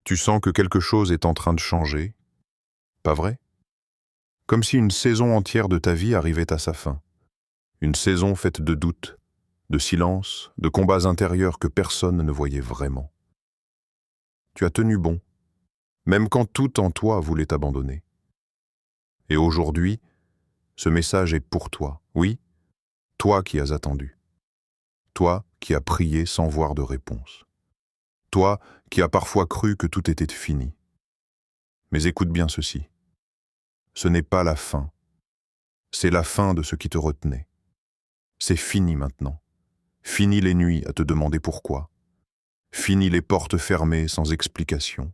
Tu sens que quelque chose est en train de changer, pas vrai? Comme si une saison entière de ta vie arrivait à sa fin. Une saison faite de doutes, de silence, de combats intérieurs que personne ne voyait vraiment. Tu as tenu bon, même quand tout en toi voulait t'abandonner. Et aujourd'hui, ce message est pour toi. Oui, toi qui as attendu. Toi qui as prié sans voir de réponse. Toi qui as parfois cru que tout était fini. Mais écoute bien ceci. Ce n'est pas la fin. C'est la fin de ce qui te retenait. C'est fini maintenant. Fini les nuits à te demander pourquoi. Fini les portes fermées sans explication.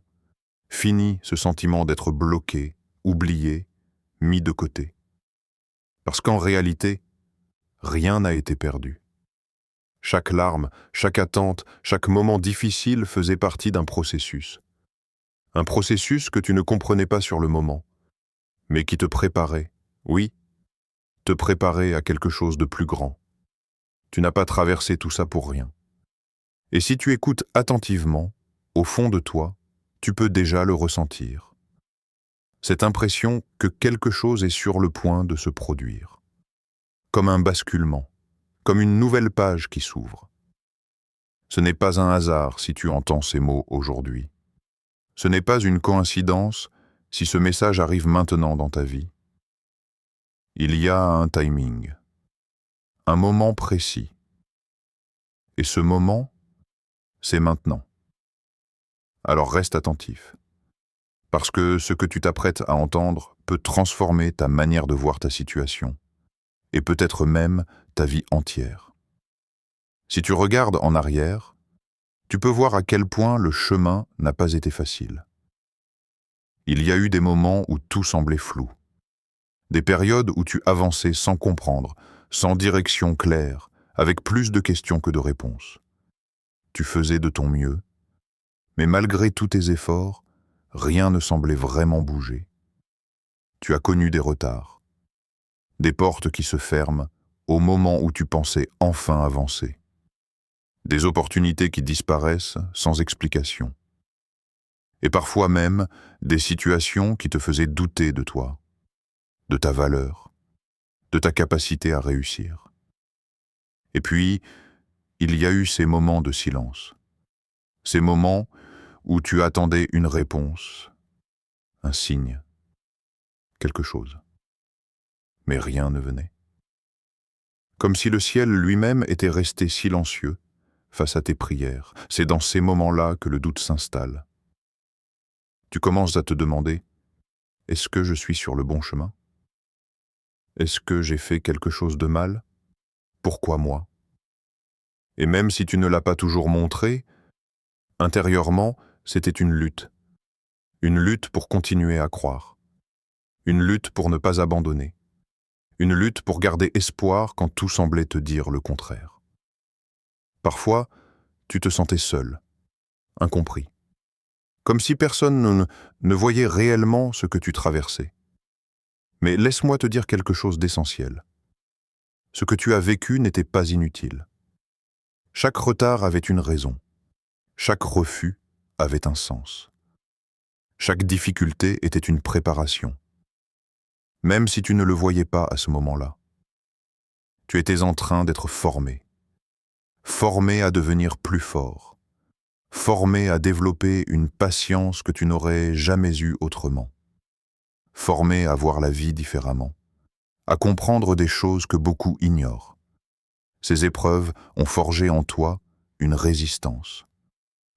Fini ce sentiment d'être bloqué, oublié, mis de côté. Parce qu'en réalité, rien n'a été perdu. Chaque larme, chaque attente, chaque moment difficile faisait partie d'un processus. Un processus que tu ne comprenais pas sur le moment, mais qui te préparait, oui, te préparait à quelque chose de plus grand. Tu n'as pas traversé tout ça pour rien. Et si tu écoutes attentivement, au fond de toi, tu peux déjà le ressentir. Cette impression que quelque chose est sur le point de se produire. Comme un basculement, comme une nouvelle page qui s'ouvre. Ce n'est pas un hasard si tu entends ces mots aujourd'hui. Ce n'est pas une coïncidence si ce message arrive maintenant dans ta vie. Il y a un timing, un moment précis. Et ce moment, c'est maintenant. Alors reste attentif. Parce que ce que tu t'apprêtes à entendre peut transformer ta manière de voir ta situation, et peut-être même ta vie entière. Si tu regardes en arrière, tu peux voir à quel point le chemin n'a pas été facile. Il y a eu des moments où tout semblait flou, des périodes où tu avançais sans comprendre, sans direction claire, avec plus de questions que de réponses. Tu faisais de ton mieux, mais malgré tous tes efforts, rien ne semblait vraiment bouger. Tu as connu des retards, des portes qui se ferment au moment où tu pensais enfin avancer, des opportunités qui disparaissent sans explication, et parfois même des situations qui te faisaient douter de toi, de ta valeur, de ta capacité à réussir. Et puis, il y a eu ces moments de silence, ces moments où tu attendais une réponse, un signe, quelque chose. Mais rien ne venait. Comme si le ciel lui-même était resté silencieux face à tes prières. C'est dans ces moments-là que le doute s'installe. Tu commences à te demander, est-ce que je suis sur le bon chemin? Est-ce que j'ai fait quelque chose de mal? Pourquoi moi? Et même si tu ne l'as pas toujours montré, intérieurement, c'était une lutte pour continuer à croire, une lutte pour ne pas abandonner, une lutte pour garder espoir quand tout semblait te dire le contraire. Parfois, tu te sentais seul, incompris, comme si personne ne voyait réellement ce que tu traversais. Mais laisse-moi te dire quelque chose d'essentiel. Ce que tu as vécu n'était pas inutile. Chaque retard avait une raison. Chaque refus avait un sens. Chaque difficulté était une préparation. Même si tu ne le voyais pas à ce moment-là. Tu étais en train d'être formé. Formé à devenir plus fort. Formé à développer une patience que tu n'aurais jamais eue autrement. Formé à voir la vie différemment. À comprendre des choses que beaucoup ignorent. Ces épreuves ont forgé en toi une résistance,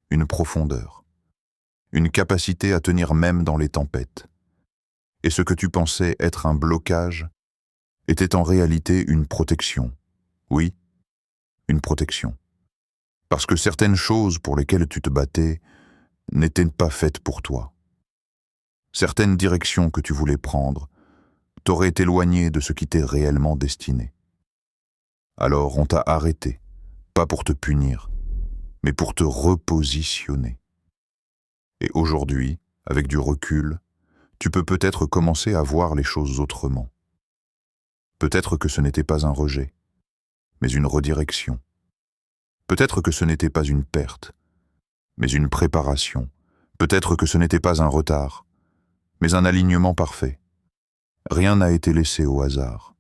une profondeur, une capacité à tenir même dans les tempêtes. Et ce que tu pensais être un blocage était en réalité une protection. Oui, une protection. Parce que certaines choses pour lesquelles tu te battais n'étaient pas faites pour toi. Certaines directions que tu voulais prendre t'auraient éloigné de ce qui t'est réellement destiné. Alors on t'a arrêté, pas pour te punir, mais pour te repositionner. Et aujourd'hui, avec du recul, tu peux peut-être commencer à voir les choses autrement. Peut-être que ce n'était pas un rejet, mais une redirection. Peut-être que ce n'était pas une perte, mais une préparation Peut-être que ce n'était pas un retard, mais un alignement parfait. Rien n'a été laissé au hasard.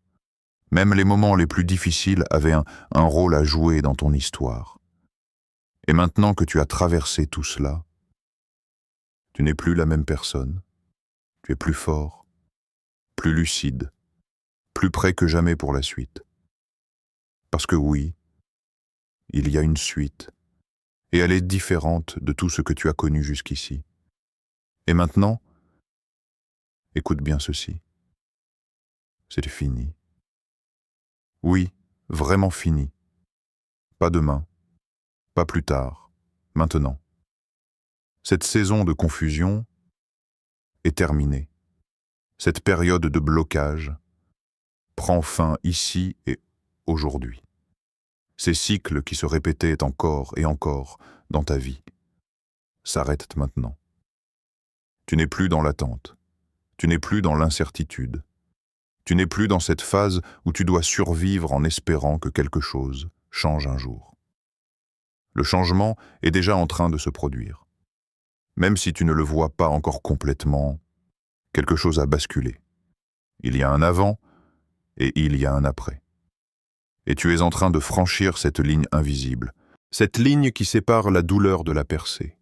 Même les moments les plus difficiles avaient un rôle à jouer dans ton histoire. Et maintenant que tu as traversé tout cela, tu n'es plus la même personne. Tu es plus fort, plus lucide, plus prêt que jamais pour la suite. Parce que oui, il y a une suite, et elle est différente de tout ce que tu as connu jusqu'ici. Et maintenant, écoute bien ceci. C'est fini. Oui, vraiment fini. Pas demain, pas plus tard, maintenant. Cette saison de confusion est terminée. Cette période de blocage prend fin ici et aujourd'hui. Ces cycles qui se répétaient encore et encore dans ta vie s'arrêtent maintenant. Tu n'es plus dans l'attente. Tu n'es plus dans l'incertitude. Tu n'es plus dans cette phase où tu dois survivre en espérant que quelque chose change un jour. Le changement est déjà en train de se produire. Même si tu ne le vois pas encore complètement, quelque chose a basculé. Il y a un avant et il y a un après. Et tu es en train de franchir cette ligne invisible, cette ligne qui sépare la douleur de la percée.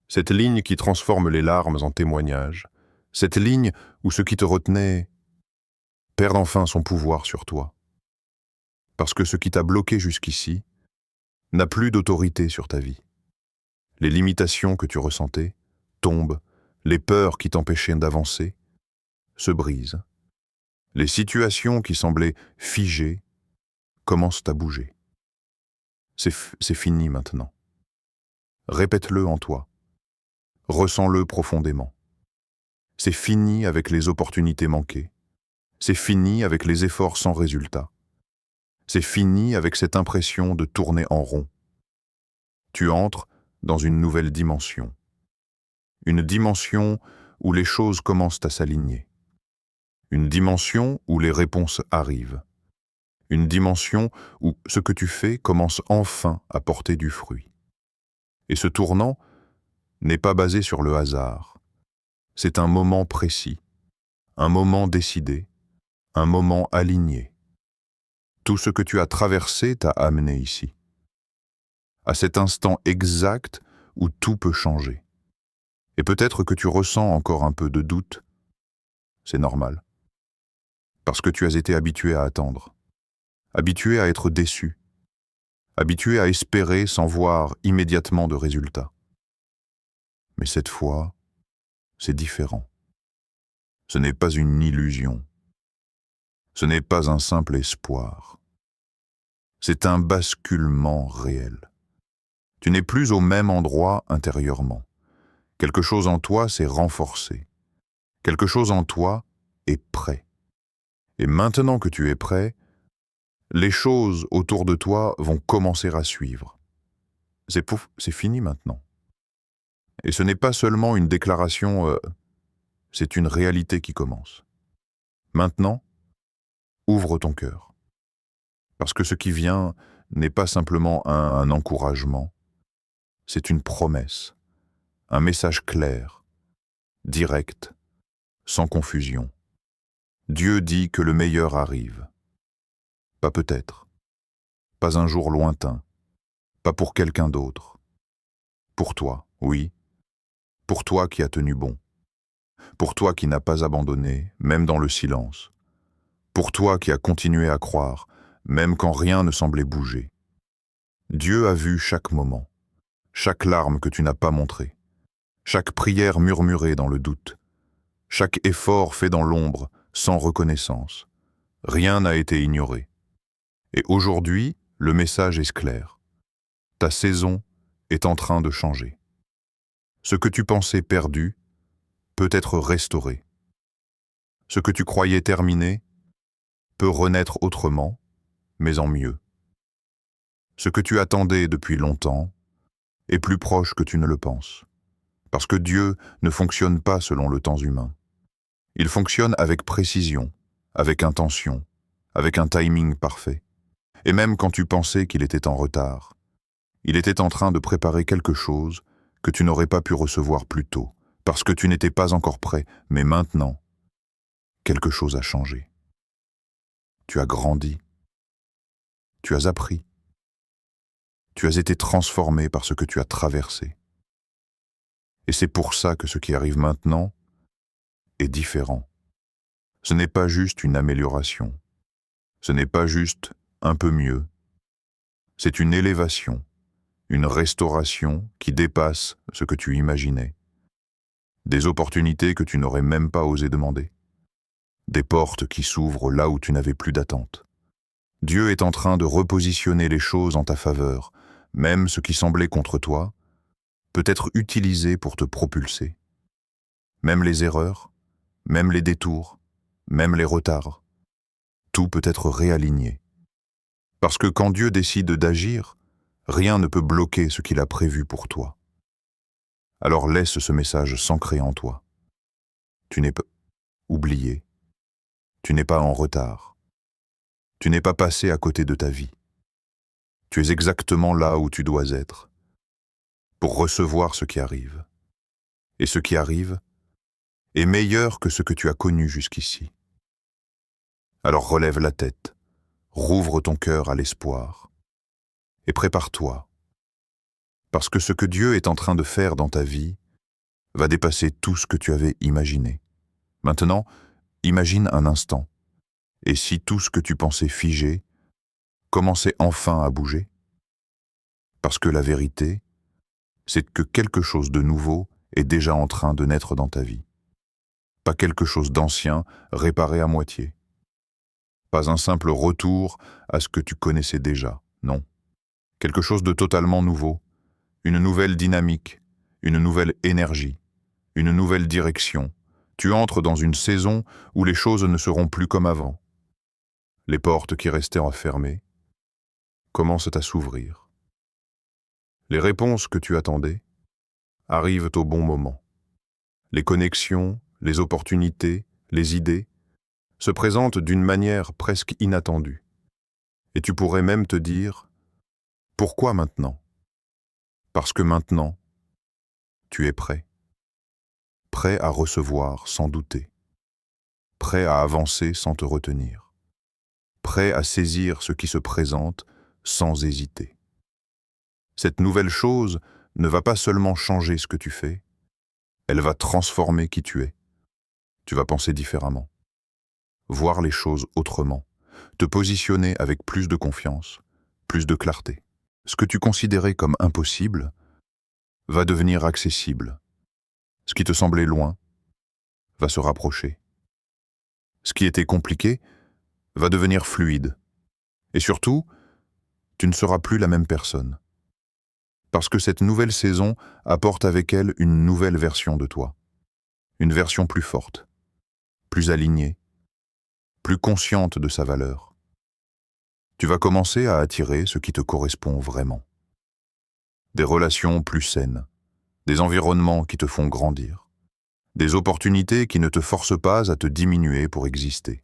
Cette ligne qui transforme les larmes en témoignages, cette ligne où ce qui te retenait perd enfin son pouvoir sur toi. Parce que ce qui t'a bloqué jusqu'ici n'a plus d'autorité sur ta vie. Les limitations que tu ressentais tombent, les peurs qui t'empêchaient d'avancer se brisent. Les situations qui semblaient figées commencent à bouger. C'est fini maintenant. Répète-le en toi. Ressens-le profondément. C'est fini avec les opportunités manquées. C'est fini avec les efforts sans résultat. C'est fini avec cette impression de tourner en rond. Tu entres dans une nouvelle dimension. Une dimension où les choses commencent à s'aligner. Une dimension où les réponses arrivent. Une dimension où ce que tu fais commence enfin à porter du fruit. Et ce tournant n'est pas basé sur le hasard. C'est un moment précis, un moment décidé, un moment aligné. Tout ce que tu as traversé t'a amené ici, à cet instant exact où tout peut changer. Et peut-être que tu ressens encore un peu de doute. C'est normal. Parce que tu as été habitué à attendre, habitué à être déçu, habitué à espérer sans voir immédiatement de résultats. Mais cette fois, c'est différent. Ce n'est pas une illusion. Ce n'est pas un simple espoir. C'est un basculement réel. Tu n'es plus au même endroit intérieurement. Quelque chose en toi s'est renforcé. Quelque chose en toi est prêt. Et maintenant que tu es prêt, les choses autour de toi vont commencer à suivre. C'est fini maintenant. Et ce n'est pas seulement une déclaration, c'est une réalité qui commence. Maintenant, ouvre ton cœur. Parce que ce qui vient n'est pas simplement un encouragement, c'est une promesse, un message clair, direct, sans confusion. Dieu dit que le meilleur arrive. Pas peut-être, pas un jour lointain, pas pour quelqu'un d'autre. Pour toi, oui, pour toi qui as tenu bon, pour toi qui n'as pas abandonné, même dans le silence, pour toi qui as continué à croire, même quand rien ne semblait bouger. Dieu a vu chaque moment, chaque larme que tu n'as pas montrée, chaque prière murmurée dans le doute, chaque effort fait dans l'ombre, sans reconnaissance. Rien n'a été ignoré. Et aujourd'hui, le message est clair. Ta saison est en train de changer. Ce que tu pensais perdu peut être restauré. Ce que tu croyais terminé peut renaître autrement, mais en mieux. Ce que tu attendais depuis longtemps est plus proche que tu ne le penses. Parce que Dieu ne fonctionne pas selon le temps humain. Il fonctionne avec précision, avec intention, avec un timing parfait. Et même quand tu pensais qu'il était en retard, il était en train de préparer quelque chose que tu n'aurais pas pu recevoir plus tôt, parce que tu n'étais pas encore prêt, mais maintenant, quelque chose a changé. Tu as grandi, tu as appris, tu as été transformé par ce que tu as traversé. Et c'est pour ça que ce qui arrive maintenant est différent. Ce n'est pas juste une amélioration, ce n'est pas juste un peu mieux, c'est une élévation, une restauration qui dépasse ce que tu imaginais. Des opportunités que tu n'aurais même pas osé demander. Des portes qui s'ouvrent là où tu n'avais plus d'attente. Dieu est en train de repositionner les choses en ta faveur, même ce qui semblait contre toi peut être utilisé pour te propulser. Même les erreurs, même les détours, même les retards, tout peut être réaligné. Parce que quand Dieu décide d'agir, rien ne peut bloquer ce qu'il a prévu pour toi. Alors laisse ce message s'ancrer en toi. Tu n'es pas oublié, tu n'es pas en retard, tu n'es pas passé à côté de ta vie. Tu es exactement là où tu dois être, pour recevoir ce qui arrive. Et ce qui arrive est meilleur que ce que tu as connu jusqu'ici. Alors relève la tête, rouvre ton cœur à l'espoir, et prépare-toi, parce que ce que Dieu est en train de faire dans ta vie va dépasser tout ce que tu avais imaginé. Maintenant, imagine un instant, et si tout ce que tu pensais figé commençait enfin à bouger? Parce que la vérité, c'est que quelque chose de nouveau est déjà en train de naître dans ta vie. Pas quelque chose d'ancien réparé à moitié. Pas un simple retour à ce que tu connaissais déjà, non. Quelque chose de totalement nouveau, une nouvelle dynamique, une nouvelle énergie, une nouvelle direction. Tu entres dans une saison où les choses ne seront plus comme avant. Les portes qui restaient enfermées commencent à s'ouvrir. Les réponses que tu attendais arrivent au bon moment. Les connexions, les opportunités, les idées se présentent d'une manière presque inattendue. Et tu pourrais même te dire, pourquoi maintenant? Parce que maintenant, tu es prêt. Prêt à recevoir sans douter. Prêt à avancer sans te retenir. Prêt à saisir ce qui se présente sans hésiter. Cette nouvelle chose ne va pas seulement changer ce que tu fais, elle va transformer qui tu es. Tu vas penser différemment, voir les choses autrement, te positionner avec plus de confiance, plus de clarté. Ce que tu considérais comme impossible va devenir accessible. Ce qui te semblait loin va se rapprocher. Ce qui était compliqué va devenir fluide. Et surtout, tu ne seras plus la même personne. Parce que cette nouvelle saison apporte avec elle une nouvelle version de toi. Une version plus forte, plus alignée, plus consciente de sa valeur. Tu vas commencer à attirer ce qui te correspond vraiment. Des relations plus saines, des environnements qui te font grandir, des opportunités qui ne te forcent pas à te diminuer pour exister.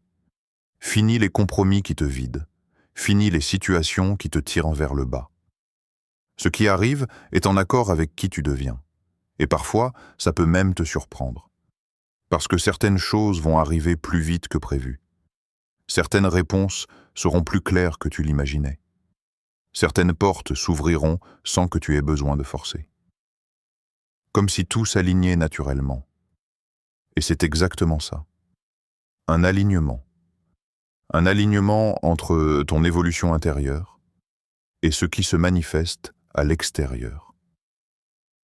Fini les compromis qui te vident, fini les situations qui te tirent vers le bas. Ce qui arrive est en accord avec qui tu deviens. Et parfois, ça peut même te surprendre. Parce que certaines choses vont arriver plus vite que prévu. Certaines réponses seront plus claires que tu l'imaginais. Certaines portes s'ouvriront sans que tu aies besoin de forcer. Comme si tout s'alignait naturellement. Et c'est exactement ça. Un alignement. Un alignement entre ton évolution intérieure et ce qui se manifeste à l'extérieur.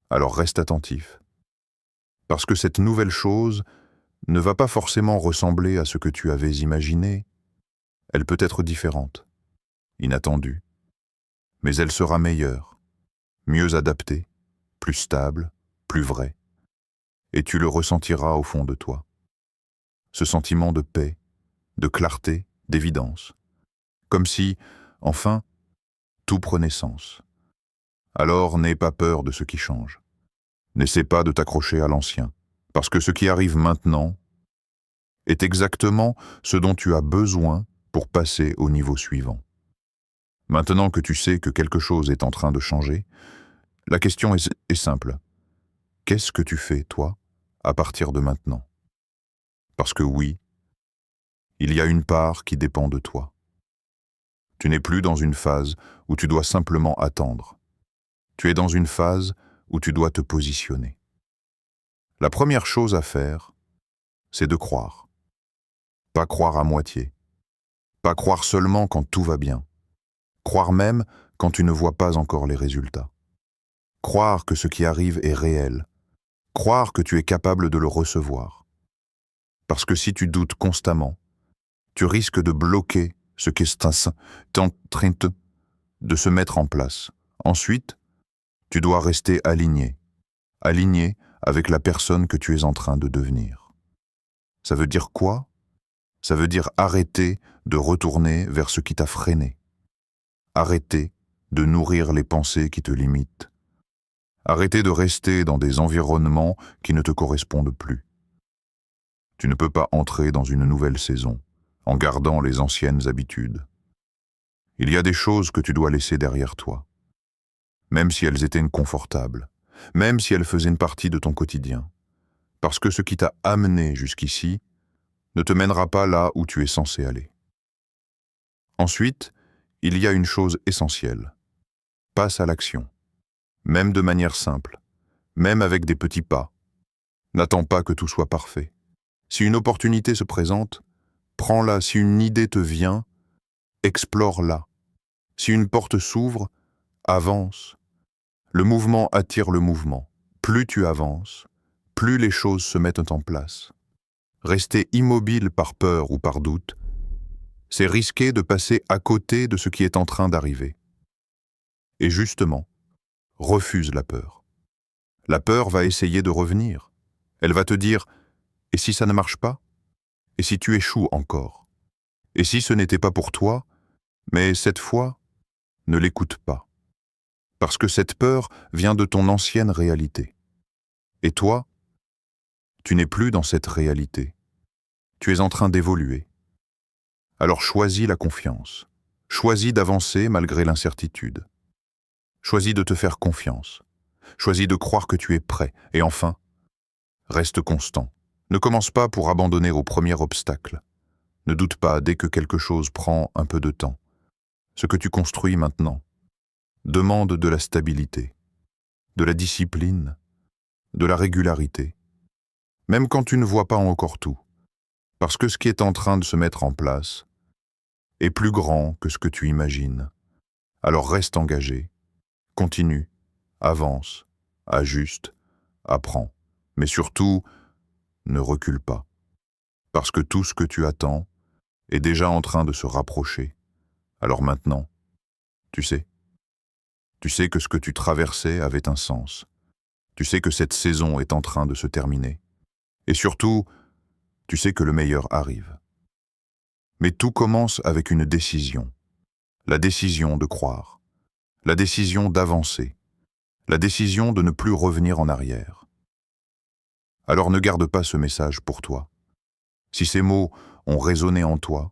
Alors reste attentif. Parce que cette nouvelle chose ne va pas forcément ressembler à ce que tu avais imaginé. Elle peut être différente, inattendue, mais elle sera meilleure, mieux adaptée, plus stable, plus vraie. Et tu le ressentiras au fond de toi. Ce sentiment de paix, de clarté, d'évidence. Comme si, enfin, tout prenait sens. Alors n'aie pas peur de ce qui change. N'essaie pas de t'accrocher à l'ancien, parce que ce qui arrive maintenant est exactement ce dont tu as besoin pour passer au niveau suivant. Maintenant que tu sais que quelque chose est en train de changer, la question est simple. Qu'est-ce que tu fais, toi, à partir de maintenant? Parce que oui, il y a une part qui dépend de toi. Tu n'es plus dans une phase où tu dois simplement attendre. Tu es dans une phase où tu dois te positionner. La première chose à faire, c'est de croire. Pas croire à moitié. Pas croire seulement quand tout va bien. Croire même quand tu ne vois pas encore les résultats. Croire que ce qui arrive est réel. Croire que tu es capable de le recevoir. Parce que si tu doutes constamment, tu risques de bloquer ce qui est en train de se mettre en place. Ensuite, tu dois rester aligné. Aligné avec la personne que tu es en train de devenir. Ça veut dire quoi? Ça veut dire arrêter de retourner vers ce qui t'a freiné. Arrêter de nourrir les pensées qui te limitent. Arrêter de rester dans des environnements qui ne te correspondent plus. Tu ne peux pas entrer dans une nouvelle saison en gardant les anciennes habitudes. Il y a des choses que tu dois laisser derrière toi, même si elles étaient inconfortables, même si elles faisaient une partie de ton quotidien, parce que ce qui t'a amené jusqu'ici ne te mènera pas là où tu es censé aller. Ensuite, il y a une chose essentielle. Passe à l'action, même de manière simple, même avec des petits pas. N'attends pas que tout soit parfait. Si une opportunité se présente, prends-la. Si une idée te vient, explore-la. Si une porte s'ouvre, avance. Le mouvement attire le mouvement. Plus tu avances, plus les choses se mettent en place. Rester immobile par peur ou par doute, c'est risquer de passer à côté de ce qui est en train d'arriver. Et justement, refuse la peur. La peur va essayer de revenir. Elle va te dire « Et si ça ne marche pas? Et si tu échoues encore? Et si ce n'était pas pour toi? » Mais cette fois, ne l'écoute pas. Parce que cette peur vient de ton ancienne réalité. Et toi, tu n'es plus dans cette réalité. Tu es en train d'évoluer. Alors choisis la confiance. Choisis d'avancer malgré l'incertitude. Choisis de te faire confiance. Choisis de croire que tu es prêt. Et enfin, reste constant. Ne commence pas pour abandonner au premier obstacle. Ne doute pas dès que quelque chose prend un peu de temps. Ce que tu construis maintenant demande de la stabilité, de la discipline, de la régularité, même quand tu ne vois pas encore tout, parce que ce qui est en train de se mettre en place est plus grand que ce que tu imagines. Alors reste engagé, continue, avance, ajuste, apprends, mais surtout, ne recule pas, parce que tout ce que tu attends est déjà en train de se rapprocher. Alors maintenant, tu sais que ce que tu traversais avait un sens. Tu sais que cette saison est en train de se terminer. Et surtout, tu sais que le meilleur arrive. Mais tout commence avec une décision. La décision de croire. La décision d'avancer. La décision de ne plus revenir en arrière. Alors ne garde pas ce message pour toi. Si ces mots ont résonné en toi,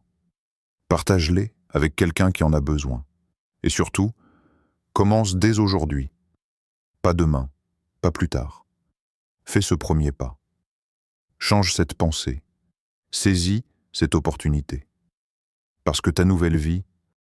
partage-les avec quelqu'un qui en a besoin. Et surtout, commence dès aujourd'hui. Pas demain, pas plus tard. Fais ce premier pas. Change cette pensée. Saisis cette opportunité. Parce que ta nouvelle vie